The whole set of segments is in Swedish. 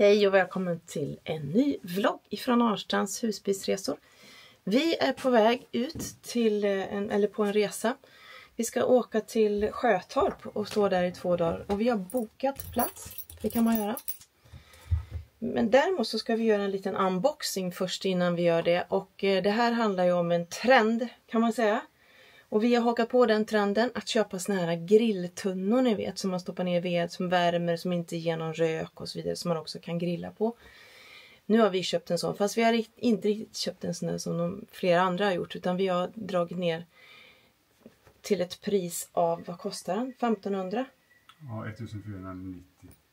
Hej och välkommen till en ny vlogg ifrån Arnstrands husbilsresor. Vi är på väg ut till på en resa. Vi ska åka till Sjötorp och stå där i 2 dagar. Och vi har bokat plats. Det kan man göra. Men däremot så ska vi göra en liten unboxing först innan vi gör det. Och det här handlar ju om en trend kan man säga. Och vi har hakat på den trenden att köpa såna här grilltunnor ni vet. Som man stoppar ner ved, som värmer, som inte ger någon rök och så vidare. Som man också kan grilla på. Nu har vi köpt en sån. Fast vi har inte riktigt köpt en sån där som flera andra har gjort. Utan vi har dragit ner till ett pris av, vad kostar den? 1500? Ja, 1490.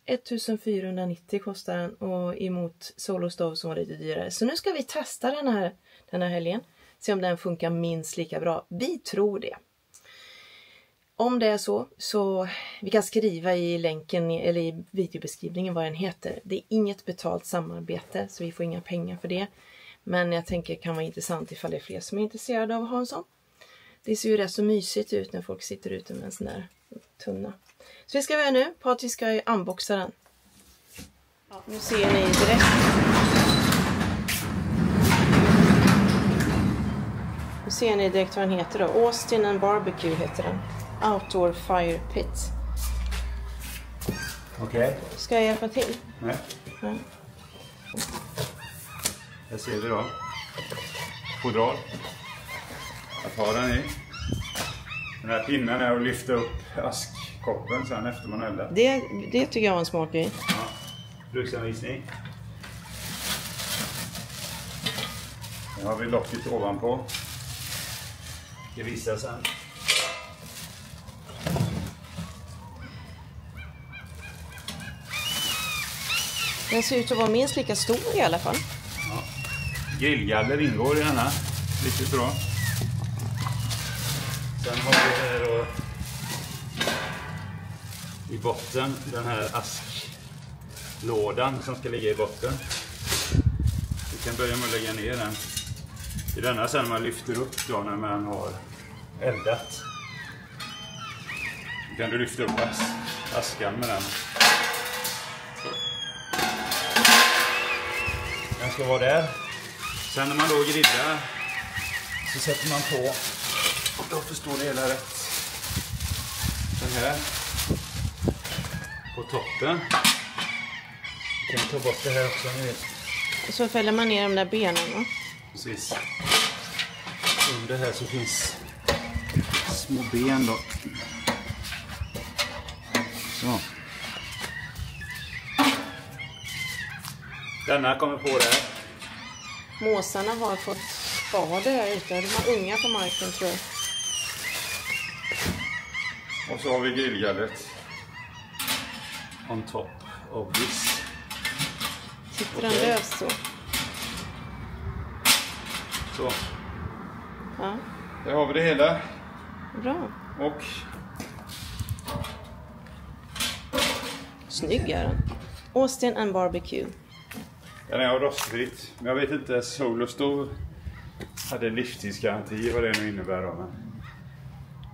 1490 kostar den. Och emot Solo Stove som var lite dyrare. Så nu ska vi testa den här helgen. Se om den funkar minst lika bra. Vi tror det. Om det är så vi kan skriva i länken eller i videobeskrivningen vad den heter. Det är inget betalt samarbete så vi får inga pengar för det. Men jag tänker det kan vara intressant ifall det är fler som är intresserade av att ha en sån. Det ser ju rätt så mysigt ut när folk sitter ute med en sån där tunna. Så vi ska göra nu. Patrik ska ju unboxa den. Ja, nu ser ni direkt. Nu ser ni direkt vad den heter då. Austin and Barbecue heter den. Outdoor Fire Pit. Okej. Ska jag hjälpa till? Nej. Ja. Här ser vi då. Fodral. Att ha den i. Den här pinnen är att lyfta upp askkoppen sen efter man eldar. Det tycker jag var en smart grej. Ja. Bruksanvisning. Nu har vi locket ovanpå. Jag visar sen. Den ser ut att vara minst lika stor i alla fall. Ja. Grillgaller ingår i denna. Riktigt bra. Sen har vi här då i botten den här asklådan som ska ligga i botten. Vi kan börja med att lägga ner den. I denna sen man lyfter upp då när man har eldat. Då kan du lyfta upp askan med den. Så. Den ska vara där. Sen när man då grillar så sätter man på, då förstår det hela rätt, den här på toppen. Vi kan ta bort det här också. Och så fäller man ner de där benen va? Precis. Under här så finns små ben då. Så. Denna kommer på där. Måsarna har fått spader här ute. De har unga på marken tror jag. Och så har vi grillgallret. On top of this. Sitter den lös så? Så. Ja. Där har vi det hela. Bra. Och Snygg är den. Austin and Barbecue. den är av rostfritt. Men jag vet inte, Solo Stove hade livstidsgaranti vad det nu innebär då. Men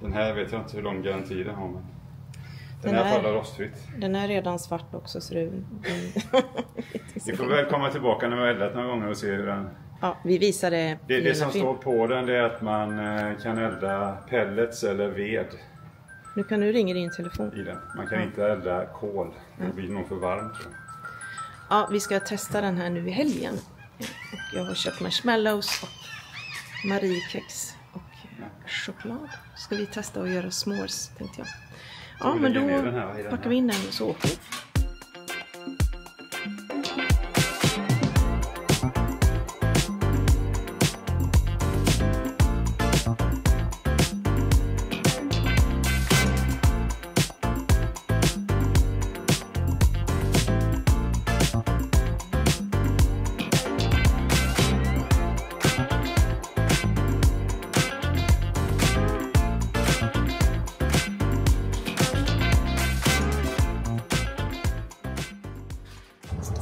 den här vet jag inte hur lång garanti den har. Men den här faller rostfritt. Den är redan svart också så det... Vi får väl komma tillbaka när vi har eldat några gånger och se hur den... Ja, vi visar det. Det som står på den det är att man kan elda pellets eller ved Nu kan du ringa din telefon. i den. Man kan inte elda kol. Det blir nog för varmt. Ja, vi ska testa den här nu i helgen. Och jag har köpt marshmallows och Mariekex och choklad. Ska vi testa att göra s'mores tänkte jag. Ja, men då packar vi in den och så åker vi.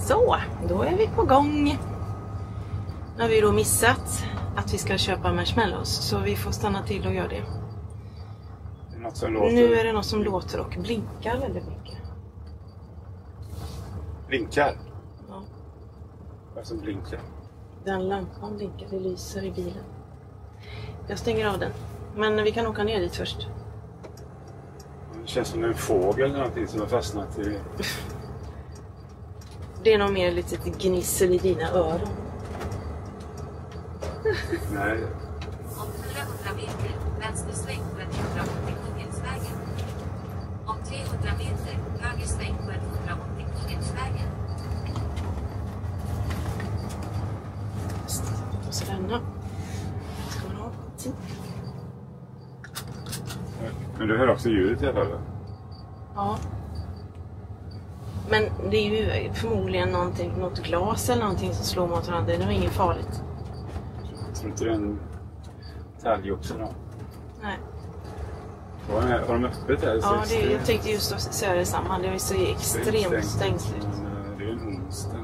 Så, då är vi på gång. Nu har vi då missat att vi ska köpa marshmallows. Så vi får stanna till och göra det. något som låter... Nu är det något som låter och blinkar väldigt mycket. Blinkar? Vad som blinkar? Den lampan blinkar, det lyser i bilen. Jag stänger av den. Men vi kan åka ner dit först. Det känns som en fågel eller någonting som har fastnat i... Det är nog mer lite gnissel i dina öron. Nej. Om 400 meter, vänstersväng på 180 Kungälvsvägen. Om 300 meter, högersväng på 180 Kungälvsvägen. Och så denna. Ska man ha tid? Men du hör också ljudet i alla fall? Ja. Men det är ju förmodligen något glas eller någonting som slår mot varandra. Det är inget farligt. Jag tror inte det är en talgoxe då. Nej. Har de öppet här? Ja, jag tänkte just säga detsamma. Det är så extremt stängt ut. Det är en onsdag.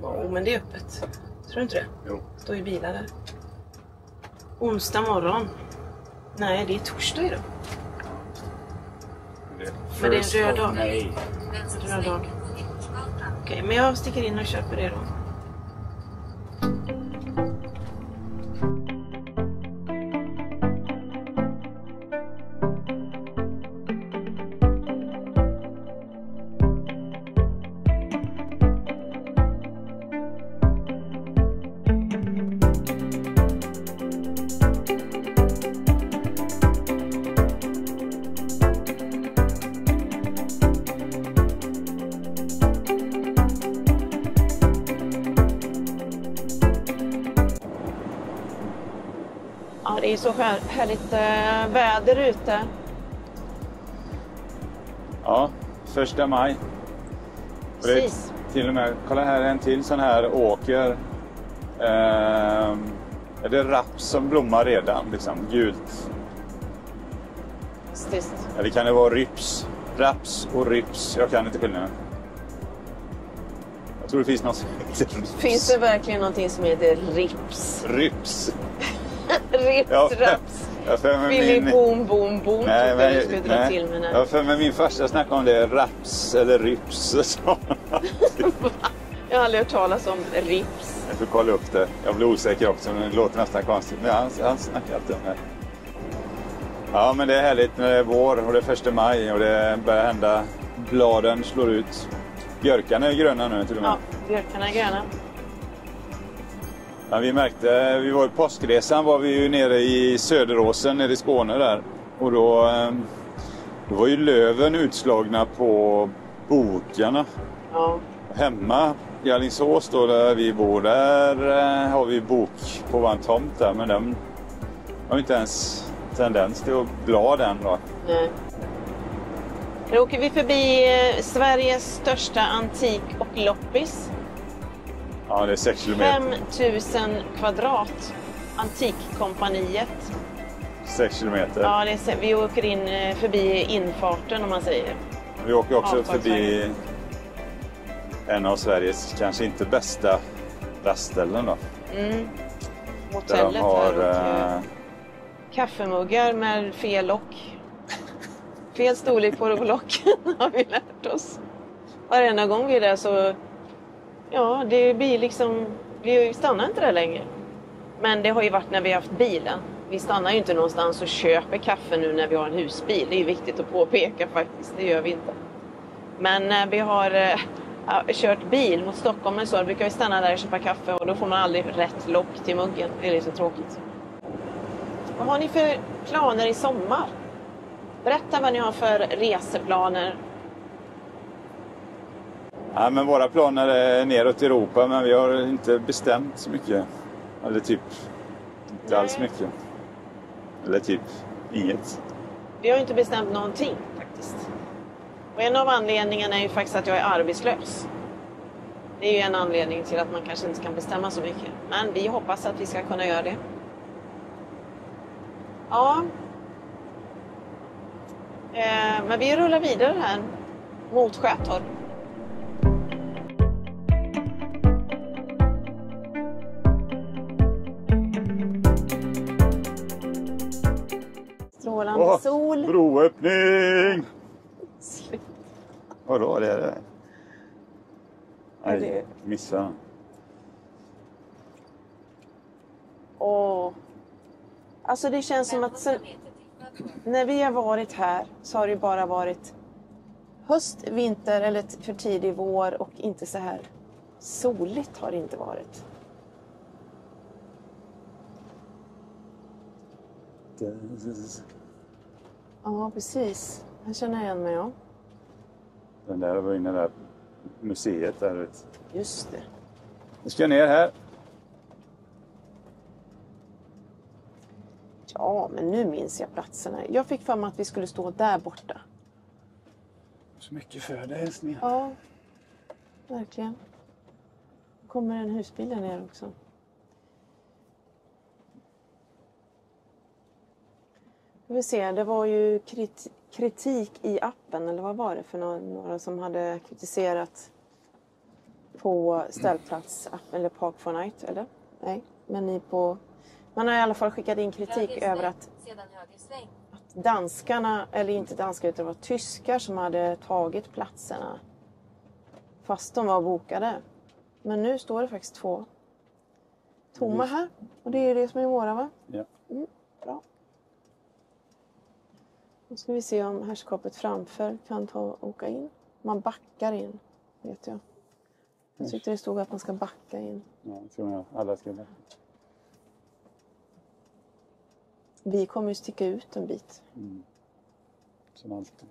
Ja, men det är öppet. Tror du inte det? Jo. Står ju bilar där. Onsdag morgon. Nej, det är torsdag idag. Men det är en röd dag. Nej. Röd dag. Okej, men jag sticker in och köper det då. Ja, det är så härligt väder ute. Ja, 1 maj. Precis. Till och med, kolla här en till sån här åker. Är det raps som blommar redan, liksom gult? Fantastiskt. Eller kan det vara ryps? Raps och ryps, jag kan inte skillnaden. Jag tror det finns något som heter rips. Finns det verkligen någonting som heter rips? Rips. Rips, Ja, raps. Jag för mig Billy min... boom, boom, boom. Nej, men, jag skulle dra till med jag för mig min farsa snackade om det, raps eller rips. Så. Jag har aldrig hört talas om rips. Jag får kolla upp det. Jag blir osäker också, men det låter nästan konstigt. Men han snackar alltid om det. Ja, men det är härligt när det är vår och det är 1 maj och det börjar hända. Bladen slår ut. Björkarna är gröna nu till och med. Ja, björkarna är gröna. Ja, vi märkte, vi var i påskresan var vi ju nere i Söderåsen nere i Skåne där. Och då var ju löven utslagna på bokarna. Ja. Hemma i Alingsås då där vi bor, där har vi bok på vår tomt där. Men den har inte ens tendens till att blad än då. Nej. Då åker vi förbi Sveriges största antik- och loppis. Ja, det är 6 kilometer. 5000 kvadrat. Antikkompaniet. 6 kilometer. Ja, vi åker in förbi infarten om man säger. Vi åker också förbi en av Sveriges kanske inte bästa rastställen då. Mm. Hotellet där de har, här och kaffemuggar med fel lock. Fel storlek på locken har vi lärt oss. Varenda gång vi är där så... Ja, det blir liksom... Vi stannar inte där längre. Men det har ju varit när vi har haft bilen. Vi stannar ju inte någonstans och köper kaffe nu när vi har en husbil. Det är ju viktigt att påpeka faktiskt. Det gör vi inte. Men när vi har kört bil mot Stockholm så brukar vi stanna där och köpa kaffe. Och då får man aldrig rätt lock till muggen. Det är lite tråkigt. Vad har ni för planer i sommar? Berätta vad ni har för reseplaner. Ja, men våra planer är neråt i Europa, men vi har inte bestämt så mycket. Eller typ inte alls mycket. Eller typ inget. Vi har inte bestämt någonting faktiskt. Och en av anledningarna är ju faktiskt att jag är arbetslös. Det är ju en anledning till att man kanske inte kan bestämma så mycket. Men vi hoppas att vi ska kunna göra det. Ja. Men vi rullar vidare här mot Sjötorp. Strålande sol. Broöppning! Vadå, det är det? Nej, det... missa. Åh. Alltså det känns som att när vi har varit här så har det bara varit höst, vinter eller för tidig vår och inte så här soligt har det inte varit. Ja, precis. Jag känner igen mig, ja. Den där var inne där museet där. Vet. Just det. Nu ska jag ner här. Ja, men nu minns jag platserna. Jag fick för mig att vi skulle stå där borta. Så mycket för dig, älskling. Ja, verkligen. Kommer en husbil där ner också. Vi vill se, det var ju kritik i appen, eller vad var det för några som hade kritiserat på ställplatsappen eller Park4Night, eller? Nej, men ni på... Man har i alla fall skickat in kritik över att danskarna, eller inte danskar utan det var tyskar som hade tagit platserna fast de var bokade. Men nu står det faktiskt 2 tomma här, och det är det som är våra, va? Ja. Bra. Nu ska vi se om herrskapet framför kan åka in. Man backar in, vet jag. Jag tyckte det stod att man ska backa in. Ja, det tror jag. Alla ska backa. Vi kommer ju sticka ut en bit. Som alltid.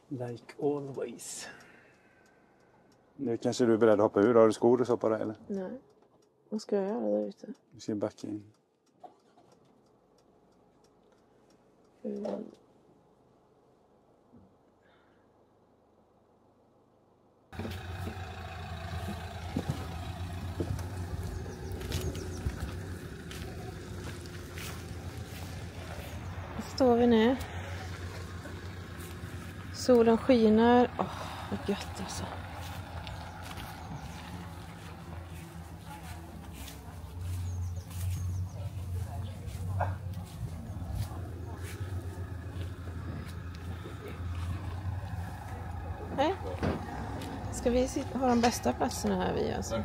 Like always. Nu kanske du är beredd att hoppa ur. Har du skor och så på dig, eller? Nej. Vad ska jag göra där ute? Du ska backa in. Står vi nu. Solen skiner. Åh, vad gött alltså. Hej. Ska vi ha de bästa platserna här vi alltså?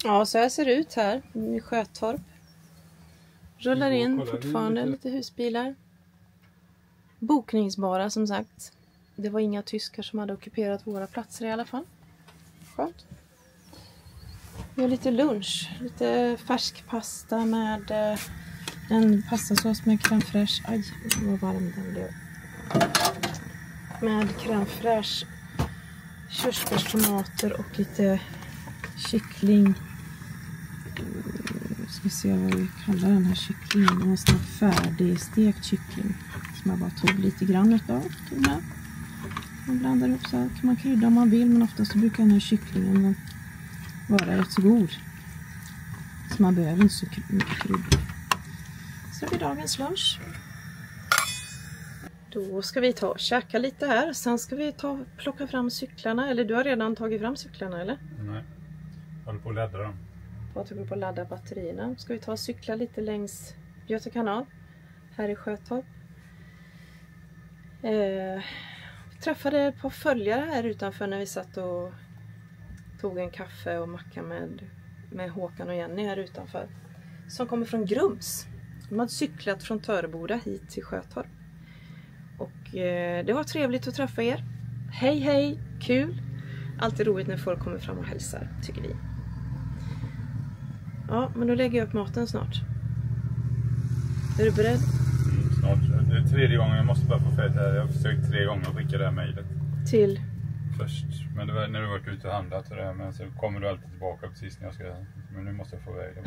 Ja, så här ser det ut här i Sjötorp. Rullar in fortfarande lite husbilar. Bokningsbara som sagt. Det var inga tyskar som hade ockuperat våra platser i alla fall. Skönt. Vi har lite lunch. Lite färsk pasta med en pastasås med crème fraîche. Aj, vad varm den blev. Med crème fraîche, körsbärstomater och lite kyckling. Ska se vad vi kallar den här kycklingen. En sån färdigstekt kyckling som jag bara tog lite grann utav. Man blandar upp så här. Kan man krydda om man vill, men oftast så brukar den här kycklingen vara rätt så god. Så man behöver inte så mycket krydda. Så har vi dagens lunch. Då ska vi ta och käka lite här. Sen ska vi plocka fram cyklarna. Eller du har redan tagit fram cyklarna, eller? Nej, jag håller på att ladda dem. Jag tog på att ladda batterierna. Ska vi ta och cykla lite längs Göta kanal. Här i Sjötorp. Vi träffade ett par följare här utanför när vi satt och tog en kaffe och macka med Håkan och Jenny här utanför. Som kommer från Grums. De hade cyklat från Töreboda hit till Sjötorp. Och det var trevligt att träffa er. Hej hej, kul. Alltid roligt när folk kommer fram och hälsar, tycker vi. Ja, men då lägger jag upp maten snart. Är du beredd? Snart. Det är 3:e gången. Jag måste bara få fett här. Jag har försökt 3 gånger att skicka det här mejlet. Till? Först. Men det var när du varit ute och handlat och det. Men så kommer du alltid tillbaka precis när jag ska. Men nu måste jag få iväg det.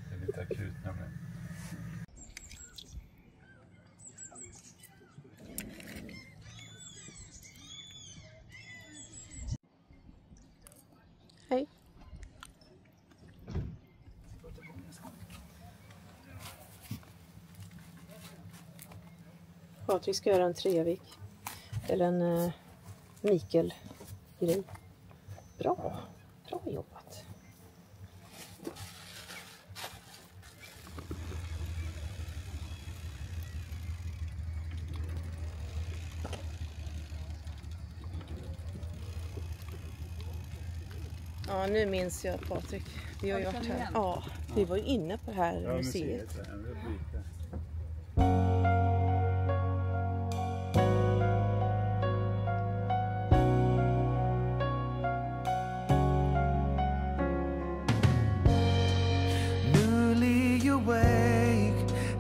Det är lite akut nämligen. Hej. Patrik ska göra en Trevik. Eller en Mikael-grej. Bra jobbat. Ja, nu minns jag, Patrik. Vi har ju varit här. Ja, vi var ju inne på det här museet. Newly awake,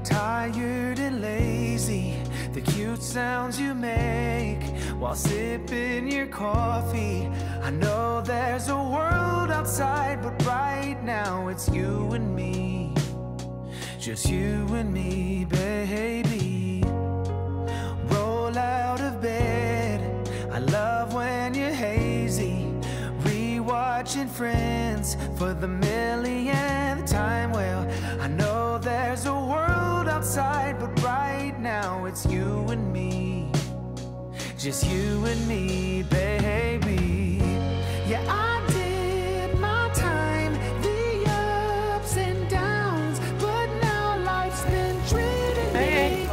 tired and lazy. The cute sounds you make while sipping your coffee. I know there's a world outside, but right now it's you and me. Just you and me, baby. Roll out of bed. I love when you're hazy. Rewatching Friends for the millionth time. Well, I know there's a world outside, but right now it's you and me. Just you and me, baby. Yeah, I did my time, the ups and downs, but now life's been treating me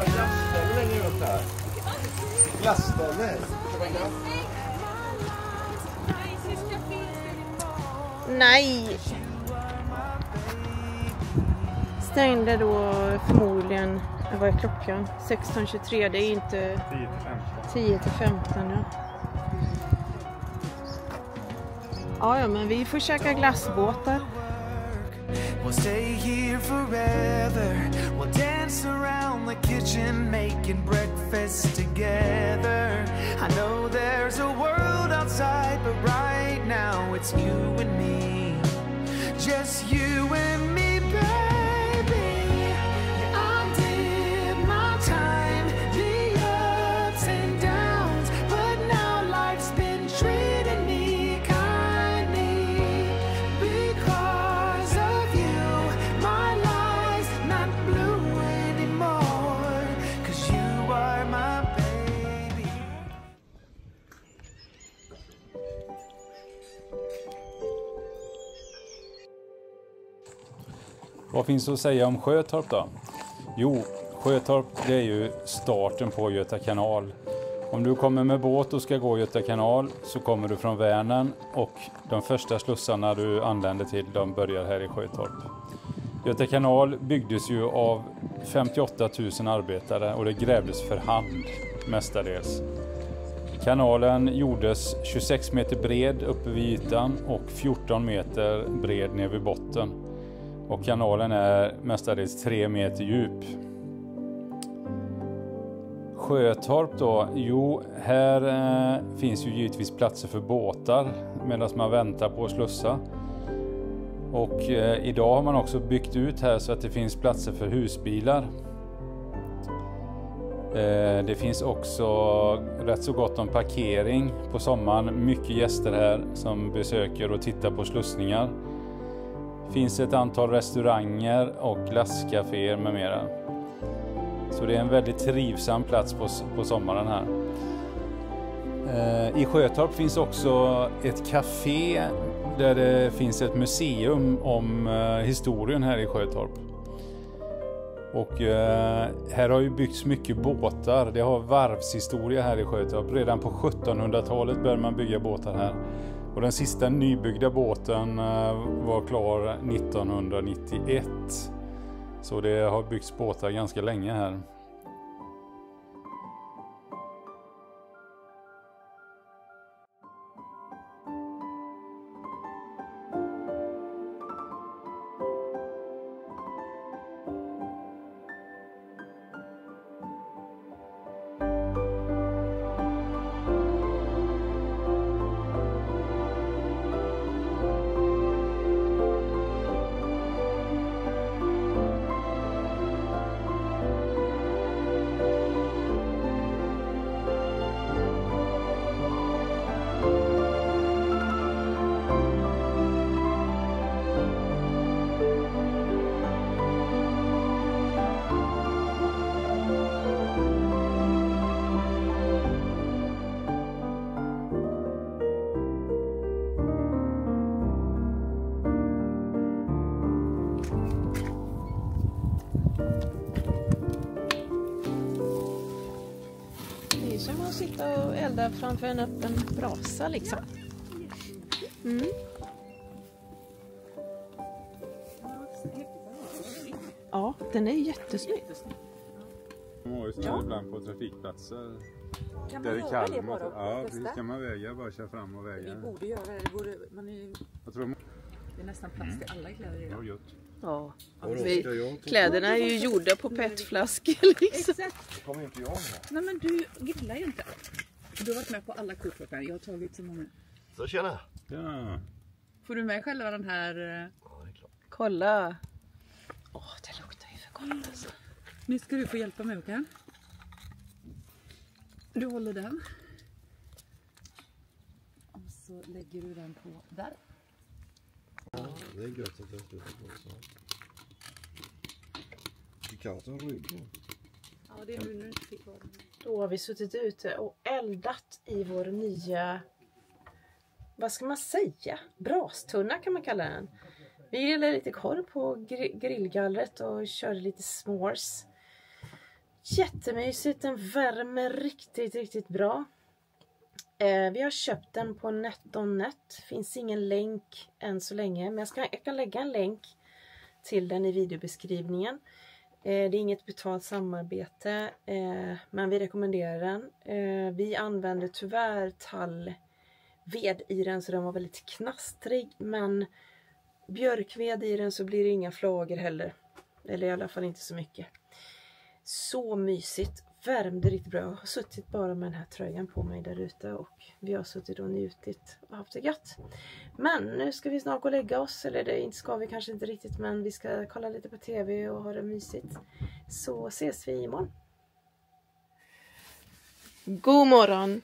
Glassställe. Nej! Stängde då förmodligen, vad är klockan? 16:23, det är inte 10-15. Ja, men vi får käka glassbåtar. We'll stay here forever. We'll dance around the kitchen, making breakfast together. I know there's a world outside, but right now it's you and me. Just you and me, baby. Yeah, I did my time, the ups and downs, but now life's been treating me kindly. Because of you, my life's not blue anymore. 'Cause you are my baby. Vad finns att säga om Sjötorp då? Jo, Sjötorp det är ju starten på Göta kanal. Om du kommer med båt och ska gå Göta kanal så kommer du från Vänern och de första slussarna du anländer till de börjar här i Sjötorp. Göta kanal byggdes ju av 58 000 arbetare och det grävdes för hand mestadels. Kanalen gjordes 26 meter bred uppe vid ytan och 14 meter bred ner vid botten. Och kanalen är mestadels 3 meter djup. Sjötorp då, jo här finns ju givetvis platser för båtar medan man väntar på att slussa. Och idag har man också byggt ut här så att det finns platser för husbilar. Det finns också rätt så gott om parkering på sommaren. Mycket gäster här som besöker och tittar på slussningar. Finns ett antal restauranger och glasscaféer med mera. Så det är en väldigt trivsam plats på sommaren här. I Sjötorp finns också ett café där det finns ett museum om historien här i Sjötorp. Och här har ju byggts mycket båtar. Det har varvshistoria här i Sjötorp. Redan på 1700-talet började man bygga båtar här. Och den sista nybyggda båten var klar 1991. Så det har byggts båtar ganska länge här. elda framför en öppen brasa liksom. Mm. Ja, den är jättesnygg. De har ju sådana ibland på trafikplatser. Kan man göra det bara? Ja, precis. Kan man väga, bara köra fram och väga. Vi borde göra det. Det är nästan plats till alla kläder idag. Ja, kläderna är ju gjorda på petflaskor liksom. Exakt. Kommer inte jag med. Nej, men du gillar ju inte. Du har varit med på alla kortloppar. Jag har tagit så många. Så tjena. Ja. Får du med själva den här? Ja, det är klart. Kolla. Det luktar ju för gott alltså. Nu ska du få hjälpa mig, okej? Du håller den. Och så lägger du den på där. Ja, det är gött att det slutar på så. Du kan ta ryggen. Ja, det är nu när du inte fick vara. Då har vi suttit ute och eldat i vår nya, vad ska man säga, brastunna kan man kalla den. Vi grillade lite korv på grillgallret och körde lite s'mores. Jättemysigt, den värmer riktigt bra. Vi har köpt den på NetOnNet. Finns ingen länk än så länge, men jag kan lägga en länk till den i videobeskrivningen. Det är inget betalt samarbete, men vi rekommenderar den. Vi använde tyvärr tallved i den, så den var väldigt knastrig, men björkved i den så blir det inga flagor heller. Eller i alla fall inte så mycket. Så mysigt. Värmde riktigt bra. Jag har suttit bara med den här tröjan på mig där ute. Och vi har suttit och njutit och haft det gött. Men nu ska vi snart gå och lägga oss. Eller det ska vi kanske inte riktigt. Men vi ska kolla lite på tv och ha det mysigt. Så ses vi imorgon. God morgon.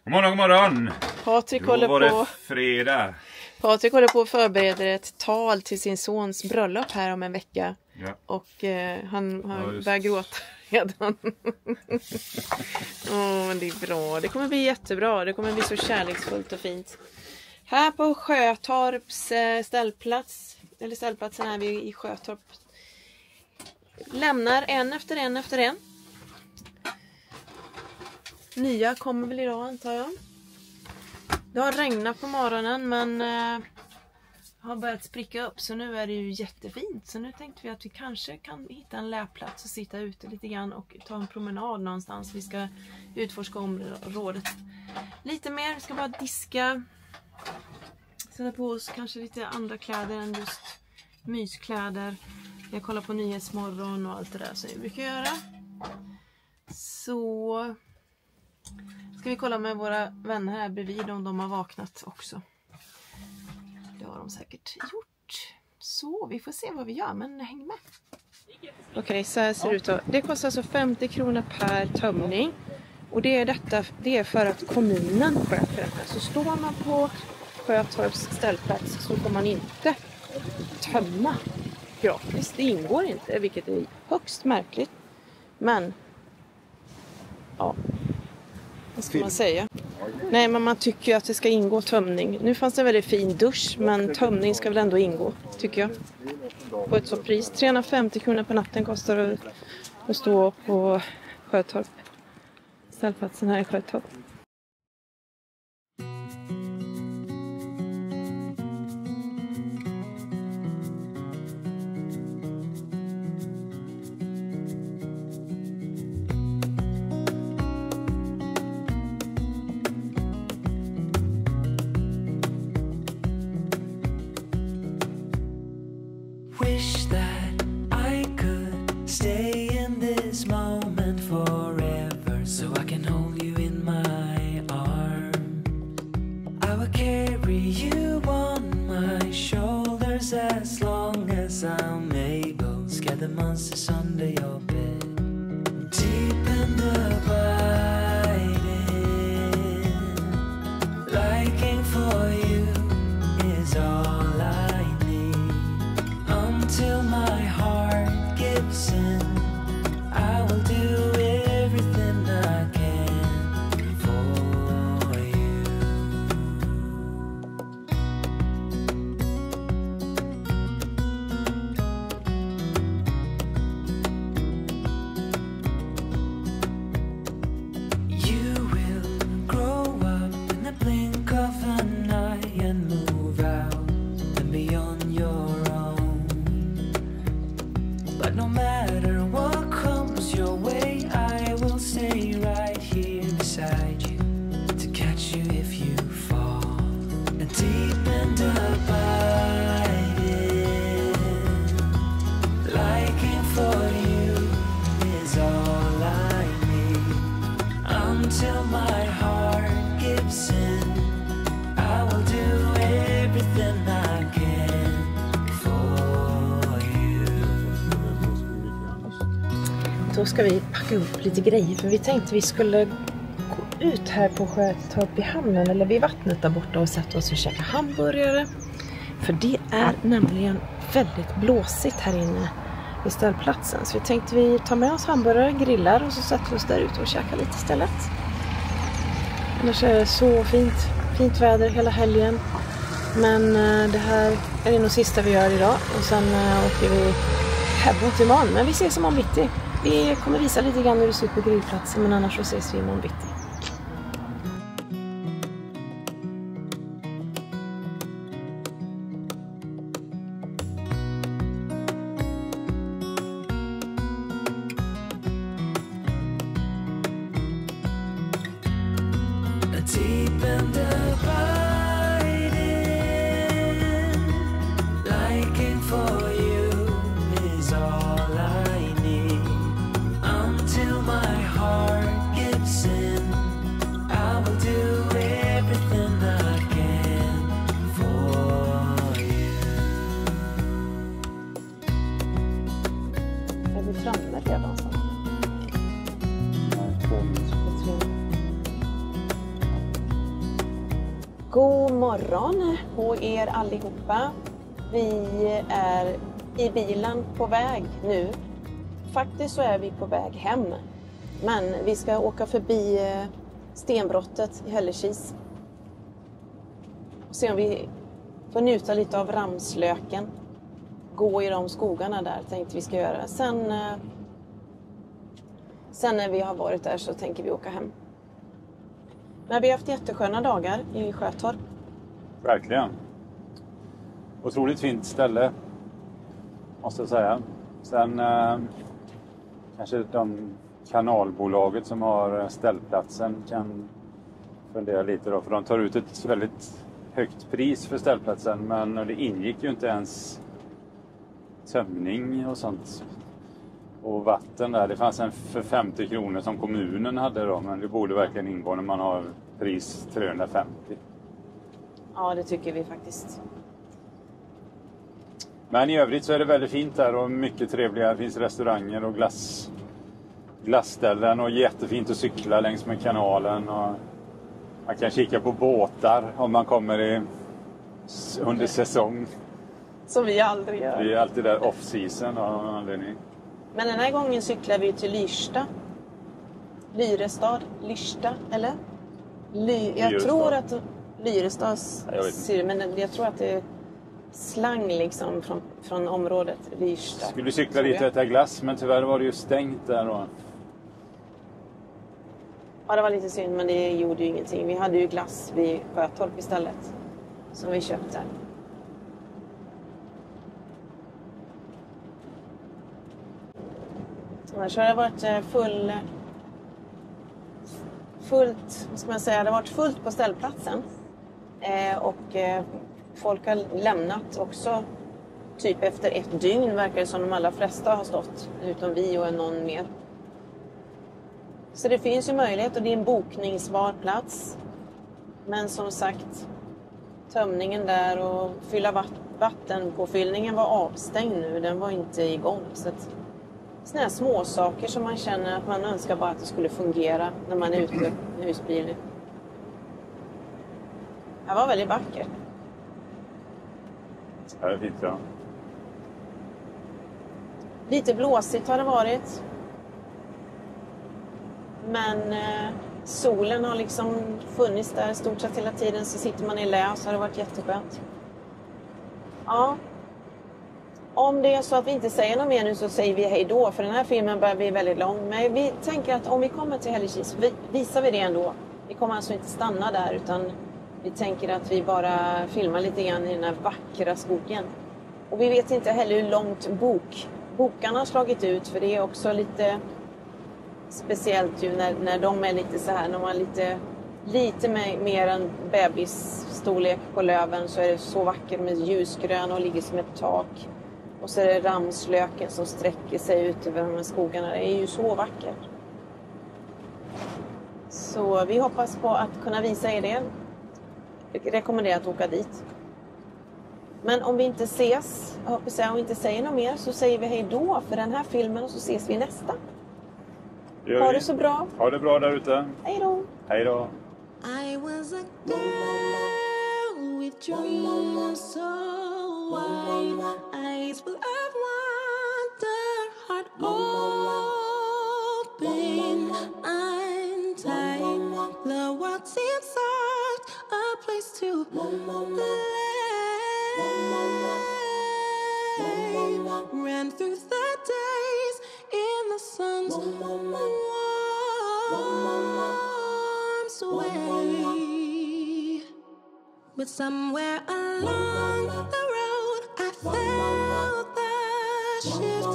God morgon. Patrik Då håller var det på. fredag. Patrik håller på att förbereda ett tal till sin sons bröllop här om en vecka. Ja. Och han just. börjar gråta redan. Men det är bra. Det kommer bli jättebra. Det kommer bli så kärleksfullt och fint. Här på Sjötorps ställplats. Eller ställplatsen är vi i Sjötorp. Lämnar en efter en. Nya kommer väl idag antar jag. Det har regnat på morgonen men har börjat spricka upp, så nu är det ju jättefint. Så nu tänkte vi att vi kanske kan hitta en läplats och sitta ute lite grann och ta en promenad någonstans. Vi ska utforska området lite mer. Vi ska bara diska. Sätta på oss kanske lite andra kläder än just myskläder. Jag kollar på Nyhetsmorgon och allt det där som vi brukar göra. Så ska vi kolla med våra vänner här bredvid om de har vaknat också. Det har de säkert gjort. Så vi får se vad vi gör, men häng med. Okej, så här ser det ut. Det kostar alltså 50 kronor per tömning. Och det är för att kommunen sköter det här. Så står man på Sjötorps ställplats så får man inte tömma gratis. Det ingår inte, vilket är högst märkligt. Men ja, vad ska man säga? Nej, men man tycker ju att det ska ingå tömning. Nu fanns det en väldigt fin dusch, men tömning ska väl ändå ingå, tycker jag. På ett så pris. 350 kronor per natten kostar det att stå på Sjötorp. Ställplatsen här i Sjötorp. Wish that I could stay in this moment forever, so I can hold you in my arms. I will carry you on my shoulders as long as I'm able. Scare the monsters under your bed. Deep and abiding, liking for you is all I need. Until my heart gives in, I will do everything I can for you. ska vi packa upp lite grejer. För vi tänkte vi skulle gå ut här på Sjötorp i hamnen eller vid vattnet där borta och sätta oss och käka hamburgare. För det är nämligen väldigt blåsigt här inne vid ställplatsen. Så vi tänkte vi tar med oss hamburgare, grillar och så sätter vi oss där ute och käkar lite istället. Annars är det så fint väder hela helgen. Men det här är det nog sista vi gör idag. Och sen åker vi hemåt imorgon. Men vi ses imorgon bitti. Vi kommer visa lite grann hur det ser ut på grillplatsen. Men annars så ses vi imorgon bitti. Deep and abiding, liking for you is all I need. Until my heart gives in, I will do everything I can for you. Är vi framme redan så? God morgon på er allihopa. Vi är i bilen på väg nu. Faktiskt så är vi på väg hem. Men vi ska åka förbi stenbrottet i Hällekis. Och se om vi får njuta lite av ramslöken. Gå i de skogarna där tänkte vi ska göra. Sen när vi har varit där så tänker vi åka hem. Men vi har haft jättesköna dagar i Sjötorp. Verkligen. Otroligt fint ställe, måste jag säga. Sen kanske de kanalbolaget som har ställplatsen kan fundera lite då. För de tar ut ett väldigt högt pris för ställplatsen. Men det ingick ju inte ens tömning och sånt. Och vatten där, det fanns en för 50 kronor som kommunen hade då. Men det borde verkligen ingå när man har pris 350. Ja, det tycker vi faktiskt. Men i övrigt så är det väldigt fint där och mycket trevliga. Det finns restauranger och glassställen och jättefint att cykla längs med kanalen. Och man kan kika på båtar om man kommer under säsong. Som vi aldrig gör. Vi är alltid där off-season av någon anledning. Men den här gången cyklar vi till Lyrstad. Lyrestad, Lyrstad, eller? Jag tror att Lyrestads... Men jag tror att det är slang liksom från området Lyrstad. Skulle cykla dit och äta glass, men tyvärr var det ju stängt där då. Ja, det var lite synd, men det gjorde ju ingenting. Vi hade ju glass vid Sjötorp istället. Som vi köpte. Annars har det varit fullt, vad ska man säga, det har varit fullt på ställplatsen. Och folk har lämnat också typ efter 1 dygn, verkar det som de allra flesta har stått, utom vi och någon mer. Så det finns ju möjlighet och det är en bokningsbar plats. Men som sagt, tömningen där och fylla vattenpåfyllningen var avstängd nu, den var inte igång. Så att, såna här små saker som man känner att man önskar bara att det skulle fungera när man är ute med husbilen. Det var väldigt vackert. Ja, det är fint, ja. Lite blåsigt har det varit. Men solen har liksom funnits där stort sett hela tiden. Så sitter man i lä så har det varit jätteskönt. Ja. Om det är så att vi inte säger något mer nu så säger vi hej då. För den här filmen börjar bli väldigt lång. Men vi tänker att om vi kommer till Hällekis visar vi det ändå. Vi kommer alltså inte stanna där utan vi tänker att vi bara filmar lite grann i den här vackra skogen. Och vi vet inte heller hur långt bokarna har slagit ut. För det är också lite speciellt ju när de är lite så här. När man är lite mer än bebisstorlek på löven så är det så vackert med ljusgrön och ligger som ett tak. Och så är det ramslöken som sträcker sig ut över de här skogarna. Det är ju så vackert. Så vi hoppas på att kunna visa er det. Jag rekommenderar att åka dit. Men om vi inte ses, jag hoppas jag, och inte säger något mer så säger vi hej då för den här filmen och så ses vi nästa. gör Ha vi. det så bra. Ha det bra där ute. Hej då. Hej då. I was a girl with dreams so wide, eyes full of wonder, heart open, untied. The world seems such a place to lay. Ran through the days in the sun's warm sway. But somewhere along the road I felt the shift.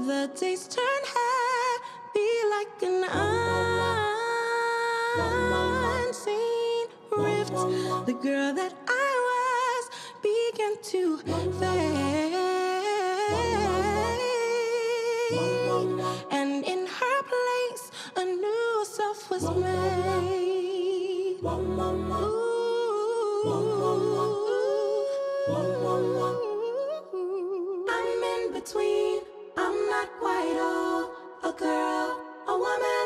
The days turned happy like an unseen rift. The girl that I was began to fade, and in her place a new self was made. I'm in between, I'm not quite all a girl, a woman.